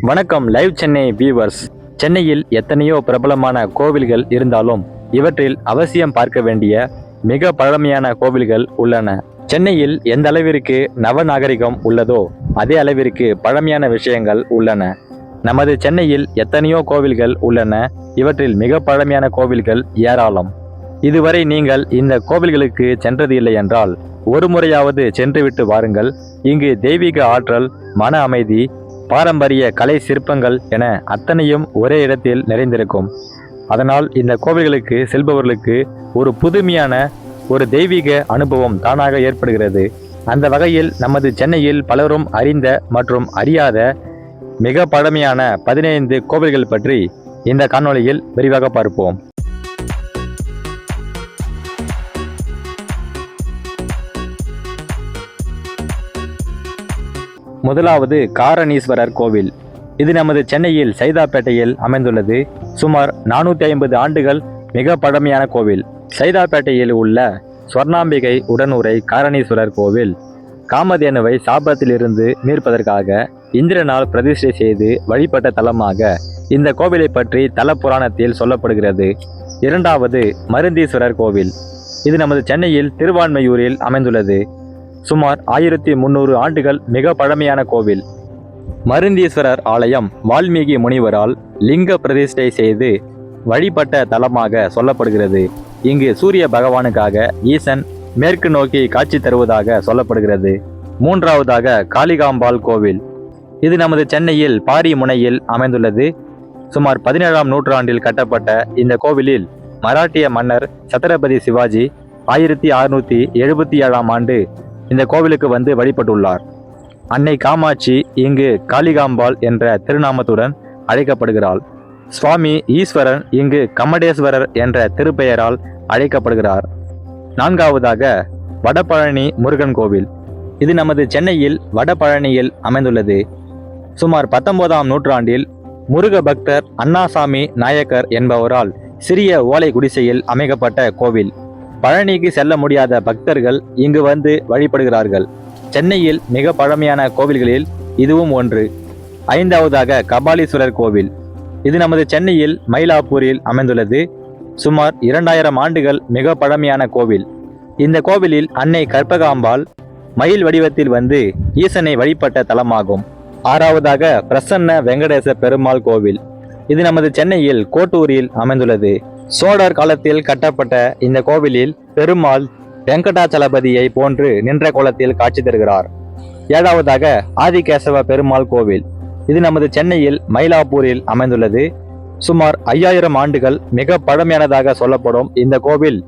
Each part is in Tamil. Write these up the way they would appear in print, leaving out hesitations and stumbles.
வணக்கம் லைவ் சென்னை வியூவர்ஸ். சென்னையில் எத்தனையோ பிரபலமான கோவில்கள் இருந்தாலும் இவற்றில் அவசியம் பார்க்க வேண்டிய மிக பழமையான கோவில்கள் உள்ளன. சென்னையில் எந்த அளவிற்கு நவநாகரிகம் உள்ளதோ அதே அளவிற்கு பழமையான விஷயங்கள் உள்ளன. நமது சென்னையில் எத்தனையோ கோவில்கள் உள்ளன. இவற்றில் மிக பழமையான கோவில்கள் ஏராளம். இதுவரை நீங்கள் இந்த கோவில்களுக்கு சென்றது இல்லை என்றால் ஒரு முறையாவது சென்றுவிட்டு வாருங்கள். இங்கு தெய்வீக ஆற்றல், மன அமைதி, பாரம்பரிய கலை சிற்பங்கள் என அத்தனையும் ஒரே இடத்தில் நிறைந்திருக்கும். அதனால் இந்த கோவில்களுக்கு செல்பவர்களுக்கு ஒரு புதுமையான ஒரு தெய்வீக அனுபவம் தானாக ஏற்படுகிறது. அந்த வகையில் நமது சென்னையில் பலரும் அறிந்த மற்றும் அறியாத மிக பழமையான 15 கோவில்கள் பற்றி இந்த காணொளியில் விரிவாக பார்ப்போம். முதலாவது காரணீஸ்வரர் கோவில். இது நமது சென்னையில் சைதாப்பேட்டையில் அமைந்துள்ளது. சுமார் 450 ஆண்டுகள் மிக பழமையான கோவில். சைதாப்பேட்டையில் உள்ள ஸ்வர்ணாம்பிகை உடனுரை காரணீஸ்வரர் கோவில் காமதேனுவை சாபத்திலிருந்து மீட்பதற்காக இந்திரனால் பிரதிஷ்டை செய்து வழிபட்ட தலமாக இந்த கோவிலை பற்றி தல புராணத்தில் சொல்லப்படுகிறது. இரண்டாவது மருந்தீஸ்வரர் கோவில். இது நமது சென்னையில் திருவான்மையூரில் அமைந்துள்ளது. சுமார் 1300 ஆண்டுகள் மிக பழமையான கோவில். மருந்தீஸ்வரர் ஆலயம் வால்மீகி முனிவரால் லிங்க பிரதிஷ்டை செய்து வழிபட்ட தலமாக சொல்லப்படுகிறது. இங்கு சூரிய பகவானுக்காக ஈசன் மேற்கு நோக்கி காட்சி தருவதாக சொல்லப்படுகிறது. மூன்றாவதாக காளிகாம்பாள் கோவில். இது நமது சென்னையில் பாரி முனையில் அமைந்துள்ளது. சுமார் 17ஆம் நூற்றாண்டில் கட்டப்பட்ட இந்த கோவிலில் மராட்டிய மன்னர் சத்ரபதி சிவாஜி 1677ஆம் ஆண்டு இந்த கோவிலுக்கு வந்து வழிபட்டுள்ளார். அன்னை காமாட்சி இங்கு காளிகாம்பாள் என்ற திருநாமத்துடன் அழைக்கப்படுகிறாள். சுவாமி ஈஸ்வரன் இங்கு கமடேஸ்வரர் என்ற திருப்பெயரால் அழைக்கப்படுகிறார். நான்காவதாக வடபழனி முருகன் கோவில். இது நமது சென்னையில் வடபழனியில் அமைந்துள்ளது. சுமார் 19ஆம் நூற்றாண்டில் முருக பக்தர் அண்ணாசாமி நாயக்கர் என்பவரால் சிறிய ஓலை குடிசையில் அமைக்கப்பட்ட கோவில். பழனிக்கு செல்ல முடியாத பக்தர்கள் இங்கு வந்து வழிபடுகிறார்கள். சென்னையில் மிக பழமையான கோவில்களில் இதுவும் ஒன்று. ஐந்தாவதாக கபாலீஸ்வரர் கோவில். இது நமது சென்னையில் மயிலாப்பூரில் அமைந்துள்ளது. சுமார் 2000 ஆண்டுகள் மிக பழமையான கோவில். இந்த கோவிலில் அன்னை கற்பகாம்பாள் மயில் வடிவத்தில் வந்து ஈசனை வழிபட்ட தலமாகும். ஆறாவதாக பிரசன்ன வெங்கடேச பெருமாள் கோவில். இது நமது சென்னையில் கோட்டூரில் அமைந்துள்ளது. சோழர் காலத்தில் கட்டப்பட்ட இந்த கோவிலில் பெருமாள் வெங்கடாச்சலபதியை போன்று நின்ற கோலத்தில் காட்சி தருகிறார். ஏழாவதாக ஆதிகேசவ பெருமாள் கோவில். இது நமது சென்னையில் மயிலாப்பூரில் அமைந்துள்ளது. சுமார் 5000 ஆண்டுகள் மிக பழமையானதாக சொல்லப்படும் இந்த கோவில்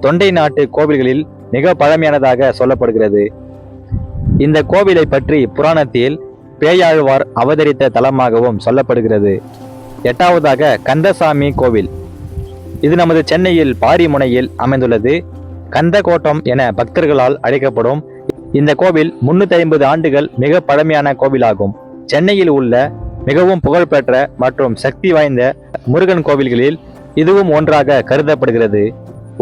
தொண்டை நாட்டு கோவில்களில் மிக பழமையானதாக சொல்லப்படுகிறது. இந்த கோவிலை பற்றி புராணத்தில் பேயாழ்வார் அவதரித்த தலமாகவும் சொல்லப்படுகிறது. எட்டாவதாக கந்தசாமி கோவில். இது நமது சென்னையில் பாரி முனையில் அமைந்துள்ளது. கந்தகோட்டம் என பக்தர்களால் அழைக்கப்படும் இந்த கோவில் 350 ஆண்டுகள் மிக பழமையான கோவிலாகும். சென்னையில் உள்ள மிகவும் புகழ்பெற்ற மற்றும் சக்தி வாய்ந்த முருகன் கோவில்களில் இதுவும் ஒன்றாக கருதப்படுகிறது.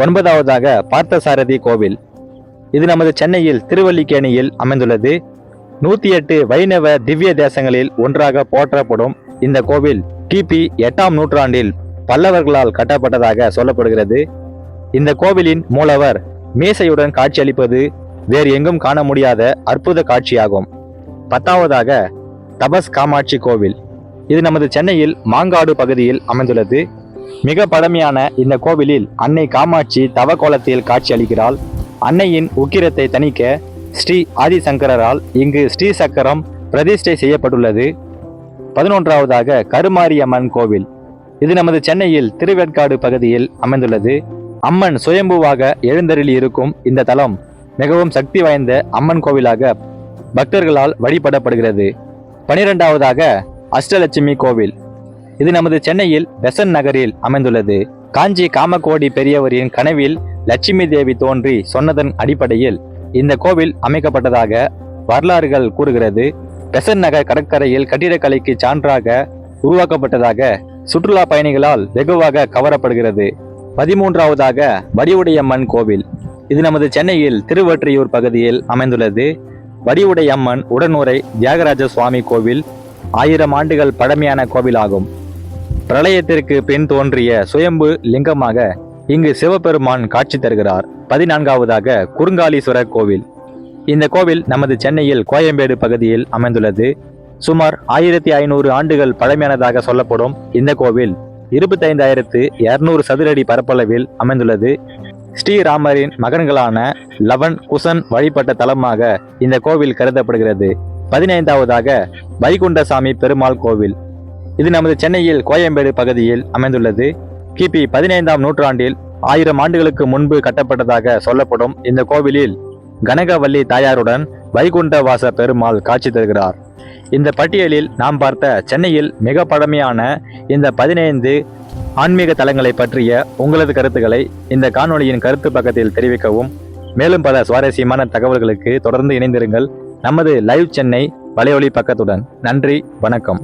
ஒன்பதாவதாக பார்த்தசாரதி கோவில். இது நமது சென்னையில் திருவல்லிக்கேணியில் அமைந்துள்ளது. 108 வைணவ திவ்ய தேசங்களில் ஒன்றாக போற்றப்படும் இந்த கோவில் கிபி 8ஆம் நூற்றாண்டில் பல்லவர்களால் கட்டப்பட்டதாக சொல்லப்படுகிறது. இந்த கோவிலின் மூலவர் மீசையுடன் காட்சியளிப்பது வேறு எங்கும் காண முடியாத அற்புத காட்சியாகும். 10ஆவதாக தபஸ் காமாட்சி கோவில். இது நமது சென்னையில் மாங்காடு பகுதியில் அமைந்துள்ளது. மிக பழமையான இந்த கோவிலில் அன்னை காமாட்சி தவ கோலத்தில் காட்சியளிக்கிறாள். அன்னையின் உக்கிரத்தை தணிக்க ஸ்ரீ ஆதிசங்கரால் இங்கு ஸ்ரீ சக்கரம் பிரதிஷ்டை செய்யப்பட்டுள்ளது. 11ஆவதாக கருமாரியம்மன் கோவில். இது நமது சென்னையில் திருவேற்காடு பகுதியில் அமைந்துள்ளது. அம்மன் சுயம்புவாக எழுந்தருளி இருக்கும் இந்த தலம் மிகவும் சக்தி வாய்ந்த அம்மன் கோவிலாக பக்தர்களால் வழிபடப்படுகிறது. 12ஆவதாக அஷ்டலட்சுமி கோவில். இது நமது சென்னையில் பெசன் நகரில் அமைந்துள்ளது. காஞ்சி காமகோடி பெரியவரின் கனவில் லட்சுமி தேவி தோன்றி சொன்னதன் அடிப்படையில் இந்த கோவில் அமைக்கப்பட்டதாக வரலாறுகள் கூறுகிறது. பெசன் நகர் கடற்கரையில் கட்டிடக்கலைக்கு சான்றாக உருவாக்கப்பட்டதாக சுற்றுலா பயணிகளால் வெகுவாக கவரப்படுகிறது. 13ஆவதாக வடிவுடையம்மன் கோவில். இது நமது சென்னையில் திருவொற்றியூர் பகுதியில் அமைந்துள்ளது. வடிவுடையம்மன் உடனுரை தியாகராஜ சுவாமி கோவில் 1000 ஆண்டுகள் பழமையான கோவிலாகும். பிரளயத்திற்கு பின் தோன்றிய சுயம்பு லிங்கமாக இங்கு சிவபெருமான் காட்சி தருகிறார். 14வதாக குறுங்காலீஸ்வரர் கோவில். இந்த கோவில் நமது சென்னையில் கோயம்பேடு பகுதியில் அமைந்துள்ளது. சுமார் 1500 ஆண்டுகள் பழமையானதாக சொல்லப்படும் இந்த கோவில் 25,200 சதுரடி பரப்பளவில் அமைந்துள்ளது. ஸ்ரீராமரின் மகன்களான லவன், குசன் வழிபட்ட தலமாக இந்த கோவில் கருதப்படுகிறது. 15வதாக வைகுண்டசாமி பெருமாள் கோவில். இது நமது சென்னையில் கோயம்பேடு பகுதியில் அமைந்துள்ளது. கிபி 15ஆம் நூற்றாண்டில் 1000 ஆண்டுகளுக்கு முன்பு கட்டப்பட்டதாக சொல்லப்படும் இந்த கோவிலில் கனகவல்லி தாயாருடன் வைகுண்டவாச பெருமாள் காட்சி தருகிறார். இந்த பட்டியலில் நாம் பார்த்த சென்னையில் மிக பழமையான இந்த 15 ஆன்மீக தலங்களை பற்றிய உங்களது கருத்துக்களை இந்த காணொளியின் கருத்து பக்கத்தில் தெரிவிக்கவும். மேலும் பல சுவாரஸ்யமான தகவல்களுக்கு தொடர்ந்து இணைந்திருங்கள் நமது லைவ் சென்னை வலையொலி பக்கத்துடன். நன்றி, வணக்கம்.